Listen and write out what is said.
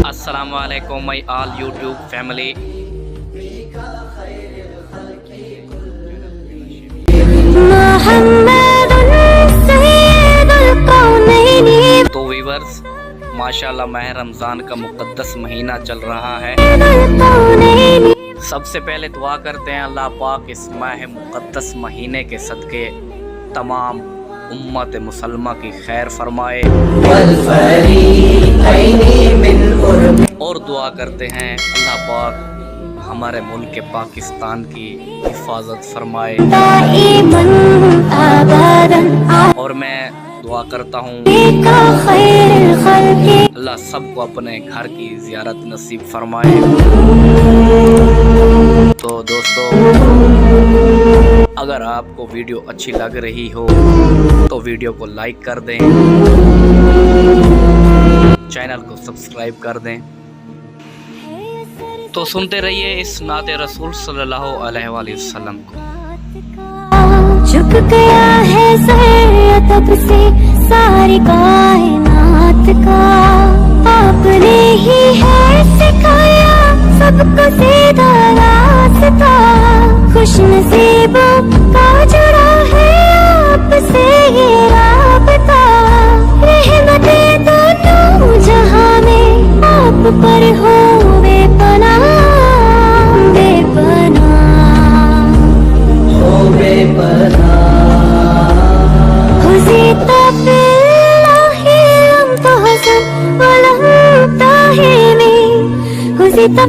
Assalamu alaikum my all YouTube family. तो viewers माशाल्लाह माह रमज़ान का मुक़द्दस महीना चल रहा है। सबसे पहले दुआ करते हैं अल्लाह पाक इस माह मुक़द्दस महीने के सदक़े तमाम उम्मत मुसलमा की खैर फरमाए और दुआ करते हैं अल्लाह पाक हमारे मुल्क के पाकिस्तान की हिफाजत फरमाए। और मैं दुआ करता हूँ अल्लाह सबको अपने घर की ज़ियारत नसीब फरमाए। तो दोस्तों अगर आपको वीडियो अच्छी लग रही हो तो वीडियो को लाइक कर दें, चैनल को सब्सक्राइब कर दें। तो सुनते रहिए इस नाते रसूल सल्लल्लाहु अलैहि वसल्लम को। झुक गया है सर तब से सारी कायनात का, आपने ही है सिखाया सबको सीधा रास्ता। खुश नसीबों का जुड़ा है आपसे ये राबता, रहमतें दोनों जहां में आप पर हो बेपनाह बेपनाह हो बेपनाह। हुज़ीता बिल्लाहि लम तहज़न व लम ताहिनी, हुज़ीता